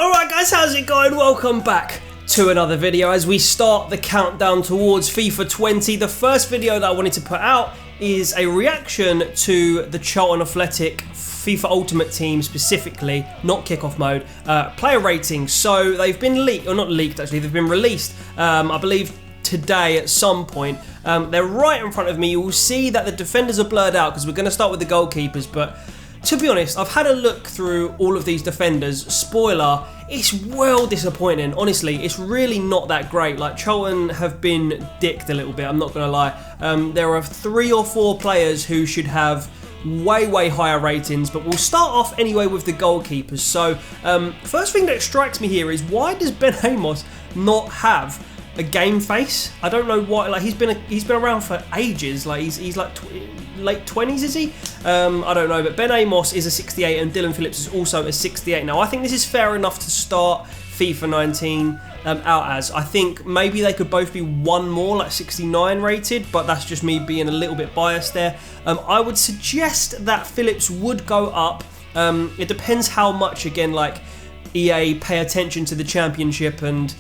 Alright guys, how's it going? Welcome back to another video as we start the countdown towards FIFA 20. The first video that I wanted to put out is a reaction to the Charlton Athletic FIFA Ultimate Team specifically, not kickoff mode, player ratings. So they've been leaked, or not leaked actually, they've been released, I believe today at some point. They're right in front of me. You will see that the defenders are blurred out because we're going to start with the goalkeepers, but to be honest, I've had a look through all of these defenders. Spoiler, it's well disappointing. Honestly, it's really not that great. Like, Charlton have been dicked a little bit, I'm not going to lie. There are 3 or 4 players who should have way higher ratings, but we'll start off anyway with the goalkeepers. So, first thing that strikes me here is, why does Ben Amos not have a game face? I don't know why. Like, he's been around for ages. Like, he's like late 20s, is he? I don't know, but Ben Amos is a 68 and Dylan Phillips is also a 68. Now, I think this is fair enough to start FIFA 19 out as. I think maybe they could both be one more, like 69 rated, but that's just me being a little bit biased there. I would suggest that Phillips would go up. It depends how much, again, like, EA pay attention to the championship, and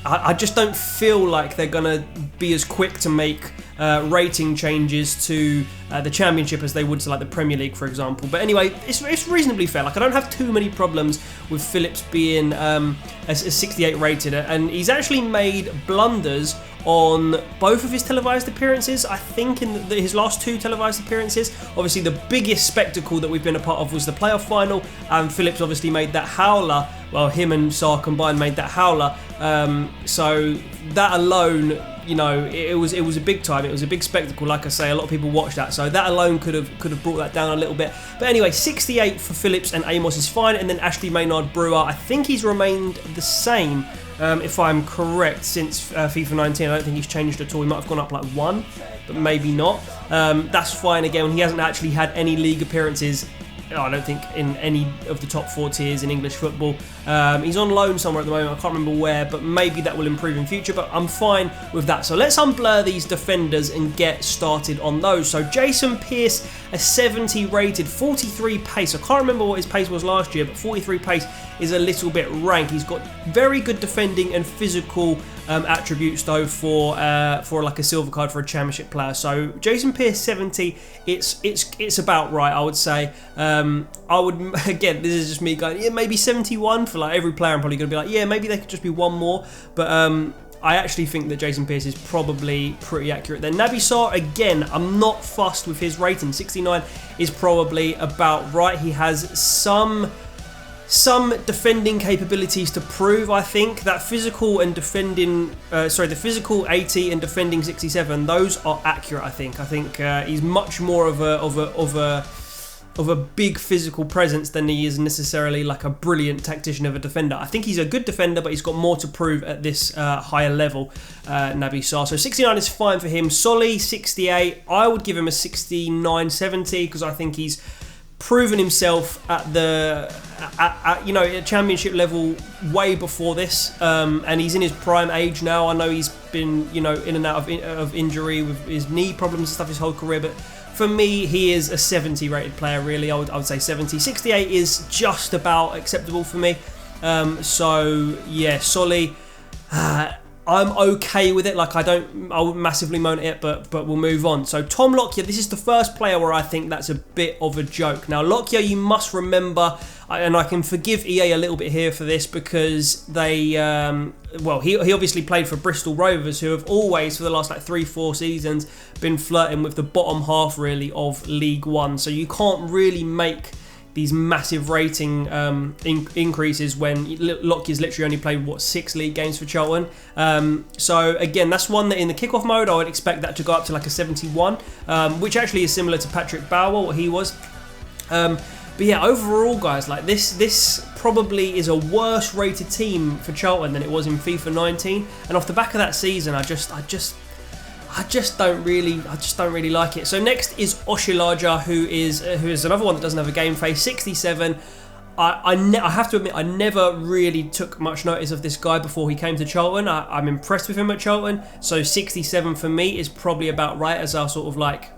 I just don't feel like they're going to be as quick to make rating changes to the Championship as they would to like the Premier League, for example. But anyway, it's reasonably fair. Like, I don't have too many problems with Phillips being a 68 rated, and he's actually made blunders on both of his televised appearances. I think in his last 2 televised appearances. Obviously, the biggest spectacle that we've been a part of was the playoff final, and Phillips obviously made that howler. Well, him and Sarr combined made that howler. So that alone, you know, it was a big time. It was a big spectacle. Like I say, a lot of people watched that, so that alone could have brought that down a little bit. But anyway, 68 for Phillips and Amos is fine. And then Ashley Maynard Brewer, I think he's remained the same, if I'm correct, since FIFA 19. I don't think he's changed at all. He might have gone up like 1, but maybe not. That's fine. Again, he hasn't actually had any league appearances, I don't think, in any of the top 4 tiers in English football. He's on loan somewhere at the moment, I can't remember where, but maybe that will improve in future, but I'm fine with that. So let's unblur these defenders and get started on those. So Jason Pearce, a 70 rated, 43 pace. I can't remember what his pace was last year, but 43 pace is a little bit rank. He's got very good defending and physical attributes though for like a silver card for a championship player. So Jason Pearce 70, it's about right, I would say. I would, again, this is just me going, yeah, maybe 71 for like every player. I'm probably going to be like, yeah, maybe they could just be one more, but I actually think that Jason Pearce is probably pretty accurate there. Naby Sarr, again, I'm not fussed with his rating. 69 is probably about right. He has some defending capabilities to prove. I think that physical and defending, the physical 80 and defending 67, those are accurate. I think he's much more of a big physical presence than he is necessarily like a brilliant tactician of a defender. I think he's a good defender, but he's got more to prove at this higher level, Naby Sarr. So 69 is fine for him. Solly, 68. I would give him a 69, 70 because I think he's proven himself at championship level way before this, and he's in his prime age now. I know he's been, in and out of injury with his knee problems and stuff his whole career, but for me, he is a 70 rated player, really. I would say 70. 68 is just about acceptable for me. So yeah, Solly, I'm okay with it. Like, I wouldn't massively moan at it, but we'll move on. So Tom Lockyer, this is the first player where I think that's a bit of a joke. Now, Lockyer, you must remember, and I can forgive EA a little bit here for this because they, he obviously played for Bristol Rovers, who have always, for the last like 3-4 seasons, been flirting with the bottom half, really, of League One. So you can't really make these massive rating increases when Lockyer's literally only played, 6 league games for Charlton. So again, that's one that in the kickoff mode, I would expect that to go up to like a 71, which actually is similar to Patrick Bauer, what he was. But yeah, overall, guys, like this probably is a worse rated team for Charlton than it was in FIFA 19. And off the back of that season, I just don't really like it. So next is Asha Larger, who is another one that doesn't have a game face. 67. I have to admit, I never really took much notice of this guy before he came to Charlton. I'm impressed with him at Charlton. So 67 for me is probably about right as our sort of like,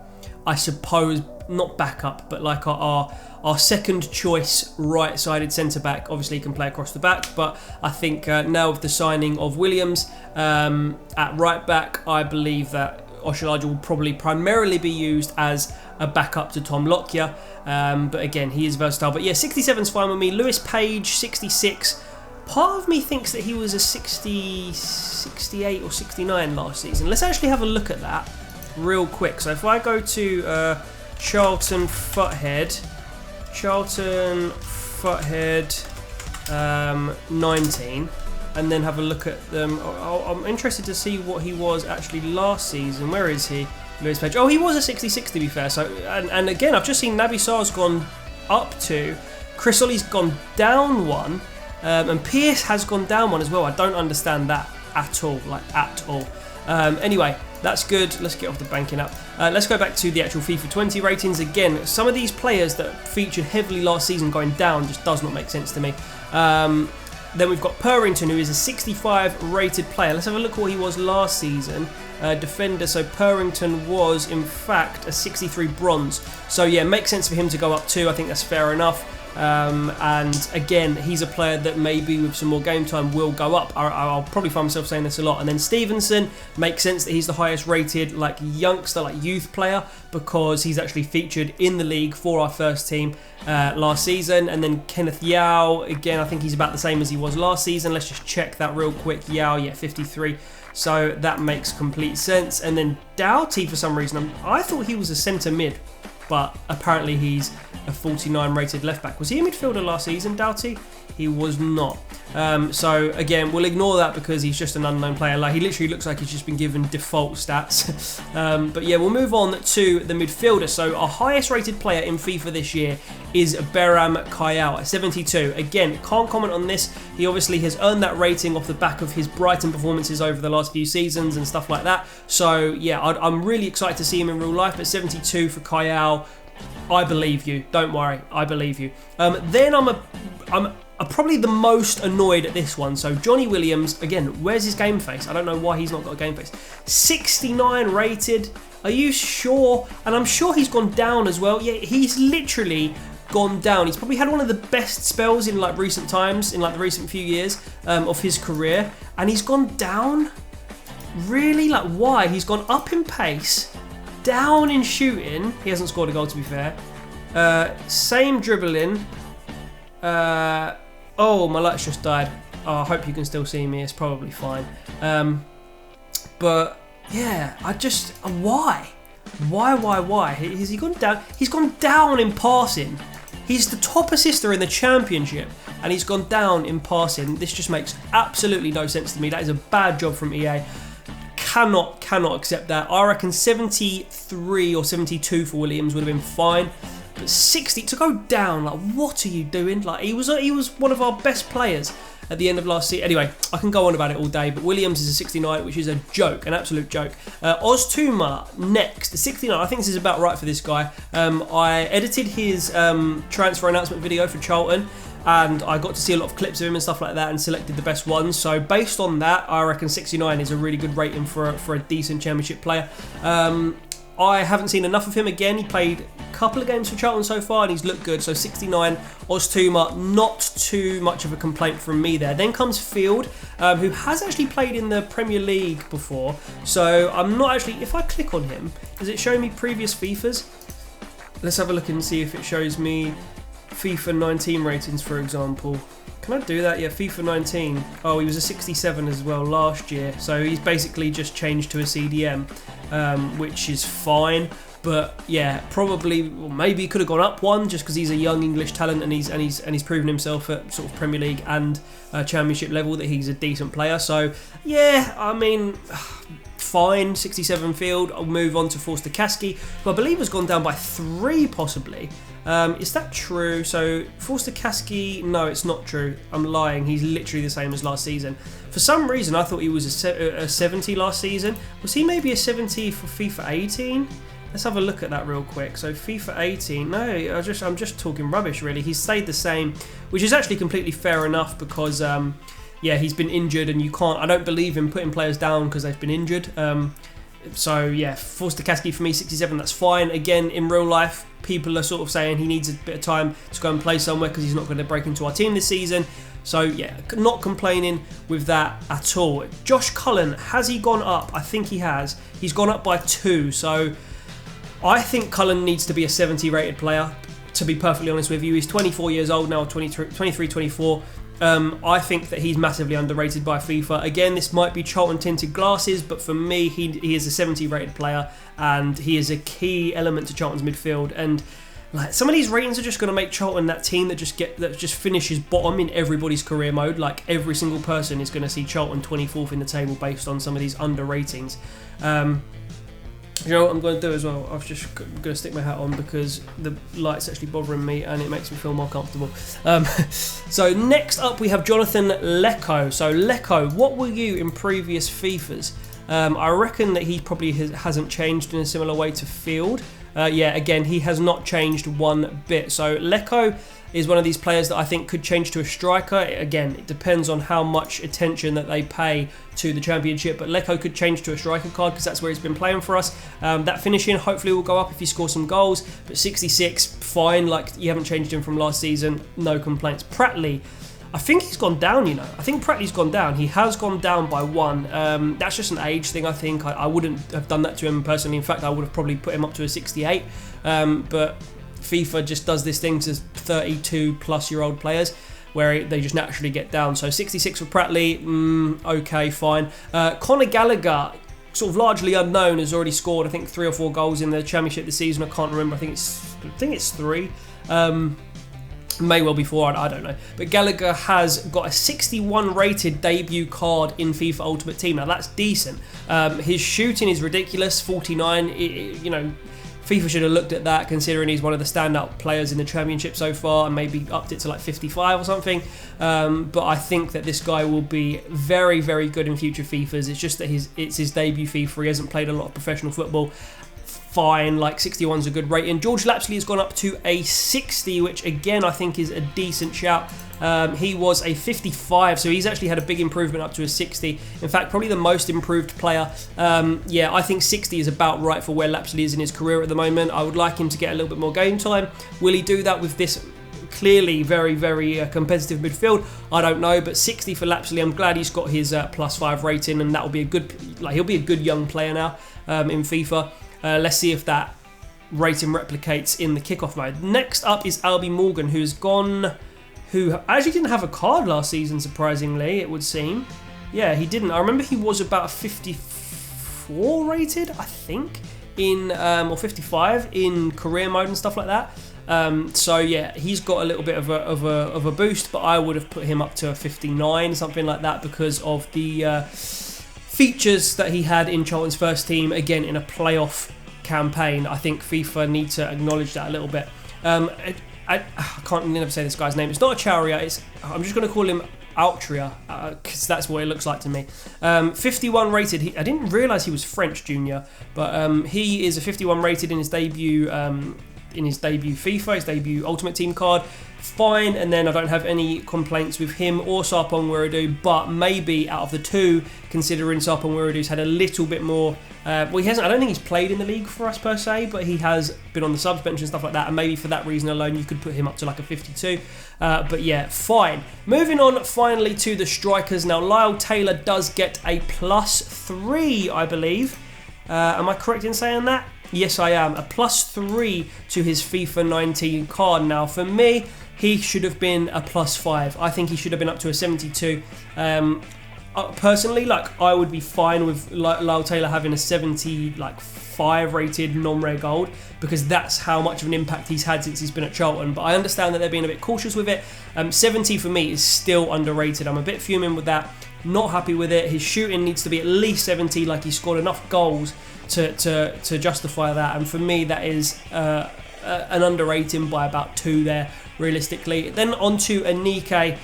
I suppose, not backup, but like our our second choice right-sided centre-back. Obviously, he can play across the back, but I think now with the signing of Williams at right-back, I believe that Asha Larger will probably primarily be used as a backup to Tom Lockyer. But again, he is versatile. But yeah, 67's fine with me. Lewis Page, 66. Part of me thinks that he was a 68 or 69 last season. Let's actually have a look at that real quick. So if I go to Charlton Futhead, 19, and then have a look at them. I'm interested to see what he was actually last season. Where is he? Lewis Page. Oh, he was a 66 to be fair. So and again, I've just seen Naby Sarr's gone up 2. Chris Ollie's gone down 1. And Pierce has gone down 1 as well. I don't understand that at all, anyway, that's good. Let's get off the banking app. Let's go back to the actual FIFA 20 ratings. Again, some of these players that featured heavily last season going down just does not make sense to me. Then we've got Purrington, who is a 65 rated player. Let's have a look what he was last season. Defender, so Purrington was in fact a 63 bronze. So yeah, makes sense for him to go up 2. I think that's fair enough. And again, he's a player that maybe with some more game time will go up. I'll probably find myself saying this a lot. And then Stevenson, makes sense that he's the highest rated youngster, youth player, because he's actually featured in the league for our first team last season. And then Kenneth Yao, again, I think he's about the same as he was last season. Let's just check that real quick. Yao, yeah, 53. So that makes complete sense. And then Doughty, for some reason, I thought he was a centre mid, but apparently he's a 49 rated left back. Was he a midfielder last season, Doughty? He was not. So again, we'll ignore that because he's just an unknown player. He literally looks like he's just been given default stats. But yeah, we'll move on to the midfielder. So our highest rated player in FIFA this year is Beram Kayal at 72. Again, can't comment on this. He obviously has earned that rating off the back of his Brighton performances over the last few seasons and stuff like that. So yeah, I'm really excited to see him in real life. But 72 for Kayal, I believe you. Don't worry, I believe you. Then I'm probably the most annoyed at this one. So Johnny Williams, again, where's his game face? I don't know why he's not got a game face. 69 rated. Are you sure? And I'm sure he's gone down as well. Yeah, he's literally gone down. He's probably had one of the best spells in recent times, in the recent few years of his career, and he's gone down. Really? Why? He's gone up in pace, down in shooting. He hasn't scored a goal, to be fair. Same dribbling. Oh, my lights just died. Oh, I hope you can still see me. It's probably fine. But yeah, why? Why? Has he gone down? He's gone down in passing. He's the top assister in the championship, and he's gone down in passing. This just makes absolutely no sense to me. That is a bad job from EA. Cannot accept that. I reckon 73 or 72 for Williams would have been fine. But 60 to go down, what are you doing? He was one of our best players at the end of last season. Anyway, I can go on about it all day, but Williams is a 69, which is a joke, an absolute joke. Oztuma next, the 69. I think this is about right for this guy. I edited his transfer announcement video for Charlton, and I got to see a lot of clips of him and stuff like that and selected the best ones. So based on that, I reckon 69 is a really good rating for a decent championship player. I haven't seen enough of him. Again, he played a couple of games for Charlton so far and he's looked good. So 69, Oztuma, not too much of a complaint from me there. Then comes Field, who has actually played in the Premier League before. So I'm not actually, if I click on him, does it show me previous FIFAs? Let's have a look and see if it shows me FIFA 19 ratings, for example. Can I do that? Yeah, FIFA 19. Oh, he was a 67 as well last year. So he's basically just changed to a CDM, which is fine. But yeah, probably, or maybe he could have gone up one just because he's a young English talent and he's proven himself at sort of Premier League and Championship level that he's a decent player. So yeah, I mean, fine. 67 Field. I'll move on to Forster Kasky, who I believe has gone down by 3 possibly. Is that true? So Forster Kasky, no, it's not true. I'm lying. He's literally the same as last season. For some reason, I thought he was a 70 last season. Was he maybe a 70 for FIFA 18? Let's have a look at that real quick. So FIFA 18, no, I'm just talking rubbish really. He's stayed the same, which is actually completely fair enough because yeah, he's been injured and I don't believe in putting players down because they've been injured. So yeah, Forster-Caskey for me, 67, that's fine. Again, in real life, people are sort of saying he needs a bit of time to go and play somewhere because he's not going to break into our team this season. So yeah, not complaining with that at all. Josh Cullen, has he gone up? I think he has. He's gone up by 2. So I think Cullen needs to be a 70 rated player, to be perfectly honest with you. He's 24 years old now, 23, 24. I think that he's massively underrated by FIFA. Again, this might be Charlton tinted glasses, but for me, he is a 70 rated player, and he is a key element to Charlton's midfield. And like, some of these ratings are just going to make Charlton that team that just finishes bottom in everybody's career mode. Like, every single person is going to see Charlton 24th in the table based on some of these under ratings. You know what I'm going to do as well? I'm just going to stick my hat on because the light's actually bothering me and it makes me feel more comfortable. So next up we have Jonathan Lecco. So Lecco, what were you in previous FIFAs? I reckon that he probably hasn't changed in a similar way to Field. Yeah, again, he has not changed one bit. So Lecco is one of these players that I think could change to a striker. Again, it depends on how much attention that they pay to the Championship, but Lecco could change to a striker card because that's where he's been playing for us. That finishing hopefully will go up if he scores some goals, but 66, fine, like you haven't changed him from last season, no complaints. Pratley, I think he's gone down, you know. I think Pratley's gone down. He has gone down by 1. That's just an age thing, I think. I wouldn't have done that to him personally. In fact, I would have probably put him up to a 68, but FIFA just does this thing to 32-plus-year-old players where they just naturally get down. So 66 for Pratley, okay, fine. Conor Gallagher, sort of largely unknown, has already scored, I think, 3 or 4 goals in the Championship this season. I can't remember. I think it's 3. May well be 4, I don't know. But Gallagher has got a 61 rated debut card in FIFA Ultimate Team. Now, that's decent. His shooting is ridiculous, 49. You know, FIFA should have looked at that, considering he's one of the standout players in the Championship so far, and maybe upped it to like 55 or something. But I think that this guy will be very, very good in future FIFAs. It's just that it's his debut FIFA. He hasn't played a lot of professional football. Fine, like 61's a good rating. George Lapsley has gone up to a 60, which again I think is a decent shout. He was a 55, so he's actually had a big improvement up to a 60. In fact, probably the most improved player. Yeah, I think 60 is about right for where Lapsley is in his career at the moment. I would like him to get a little bit more game time. Will he do that with this clearly very, very competitive midfield? I don't know, but 60 for Lapsley. I'm glad he's got his +5 rating, and that will be a good, like, he'll be a good young player now in FIFA. Let's see if that rating replicates in the kickoff mode. Next up is Albie Morgan, who actually didn't have a card last season, surprisingly, it would seem. Yeah, he didn't. I remember he was about a 54 rated, I think, or 55 in career mode and stuff like that. So yeah, he's got a little bit of a boost, but I would have put him up to a 59, something like that, because of the features that he had in Charlton's first team, again in a playoff campaign. I think FIFA need to acknowledge that a little bit. I can't never say this guy's name. It's not a Charia. I'm just going to call him Altria because that's what it looks like to me. 51 rated. I didn't realise he was French junior, but he is a 51 rated in his debut. In his debut FIFA, his debut Ultimate Team card. Fine, and then I don't have any complaints with him or Sarpong Wiredu, but maybe out of the two, considering Sarpong Wiredu's had a little bit more, well, he hasn't, I don't think he's played in the league for us per se, but he has been on the subs bench and stuff like that, and maybe for that reason alone you could put him up to like a 52, but yeah, fine. Moving on finally to the strikers. Now, Lyle Taylor does get a +3, I believe. Am I correct in saying that? Yes, I am. A +3 to his FIFA 19 card. Now, for me, he should have been a +5. I think he should have been up to a 72. Personally, like, I would be fine with Lyle Taylor having a 75 rated non-rare gold, because that's how much of an impact he's had since he's been at Charlton. But I understand that they're being a bit cautious with it. 70 for me is still underrated. I'm a bit fuming with that. Not happy with it. His shooting needs to be at least 70. Like, he scored enough goals to justify that, and for me that is an underrating by about 2 there, realistically. Then on to Anike.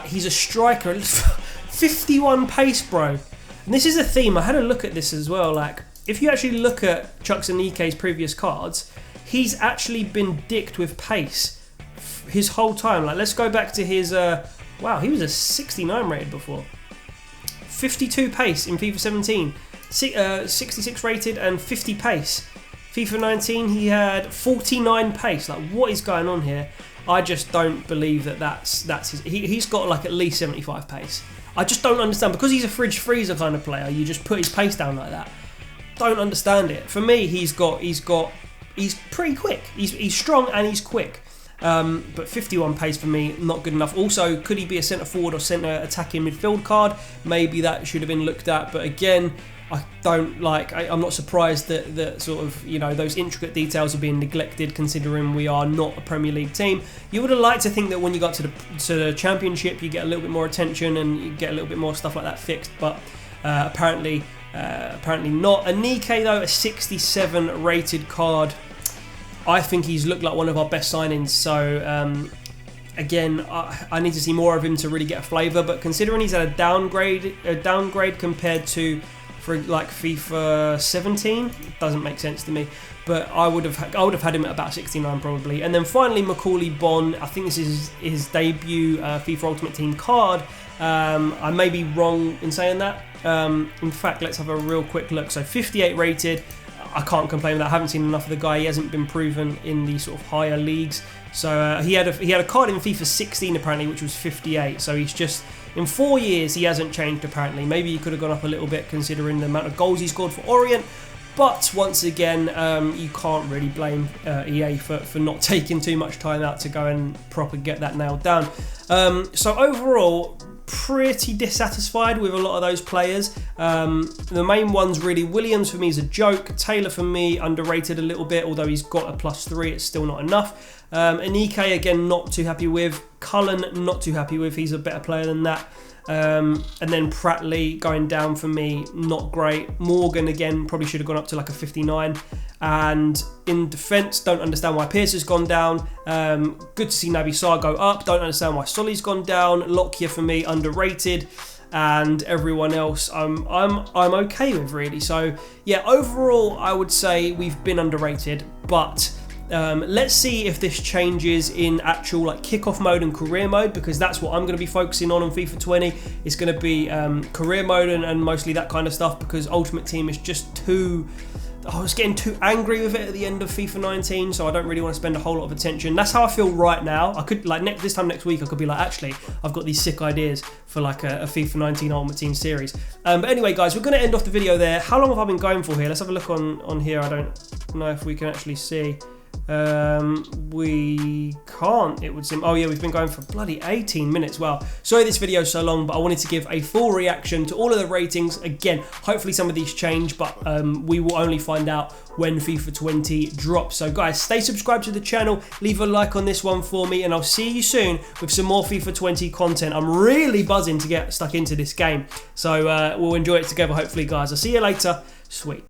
He's a striker. 51 pace, bro. And this is a theme. I had a look at this as well. Like, if you actually look at Chuks Anike's previous cards, he's actually been dicked with pace his whole time. Like, let's go back to his wow, he was a 69 rated before. 52 pace in FIFA 17. 66 rated and 50 pace. FIFA 19, he had 49 pace. Like, what is going on here? I just don't believe that's his. He's got like at least 75 pace. I just don't understand, because he's a fridge freezer kind of player. You just put his pace down like that. Don't understand it. For me, he's pretty quick. He's strong and he's quick. But 51 pace for me, not good enough. Also, could he be a centre forward or centre attacking midfield card? Maybe that should have been looked at. But again, I'm not surprised that sort of, you know, those intricate details are being neglected, considering we are not a Premier League team. You would have liked to think that when you got to the Championship, you get a little bit more attention and you get a little bit more stuff like that fixed. But apparently not. Anike though, a 67 rated card. I think he's looked like one of our best signings. So again, I need to see more of him to really get a flavour. But considering he's had a downgrade compared to, for like FIFA 17, it doesn't make sense to me. But I would have had him at about 69 probably. And then finally, Mccauley Bond. I think this is his debut FIFA Ultimate Team card. I may be wrong in saying that. In fact, let's have a real quick look. So 58 rated. I can't complain with that. I haven't seen enough of the guy. He hasn't been proven in the sort of higher leagues. So he had a card in FIFA 16 apparently, which was 58. So he's just, in 4 years, he hasn't changed apparently. Maybe he could have gone up a little bit considering the amount of goals he scored for Orient. But once again, you can't really blame EA for not taking too much time out to go and properly get that nailed down. So overall, pretty dissatisfied with a lot of those players. The main ones really, Williams for me is a joke. Taylor for me, underrated a little bit, although he's got a +3, it's still not enough. Anike, again, not too happy with. Cullen, not too happy with, he's a better player than that. And then Pratley going down for me, not great. Morgan, again, probably should have gone up to like a 59. And in defence, don't understand why Pierce has gone down. Good to see Naby Sarr go up. Don't understand why Solly's gone down. Lockyer for me, underrated. And everyone else, I'm okay with, really. So yeah, overall, I would say we've been underrated, but let's see if this changes in actual like kickoff mode and career mode, because that's what I'm going to be focusing on FIFA 20. It's going to be career mode and mostly that kind of stuff, because Ultimate Team is just too... I was getting too angry with it at the end of FIFA 19, so I don't really want to spend a whole lot of attention. That's how I feel right now. I could, like, this time next week, I could be like, actually, I've got these sick ideas for like a FIFA 19 Ultimate Team series. But anyway, guys, we're going to end off the video there. How long have I been going for here? Let's have a look on here. I don't know if we can actually see. We can't, it would seem. Oh yeah, we've been going for bloody 18 minutes. Wow, sorry this video is so long, but I wanted to give a full reaction to all of the ratings. Again, hopefully some of these change, but we will only find out when FIFA 20 drops. So guys, stay subscribed to the channel, leave a like on this one for me, and I'll see you soon with some more FIFA 20 content. I'm really buzzing to get stuck into this game, so we'll enjoy it together hopefully, guys. I'll see you later. Sweet.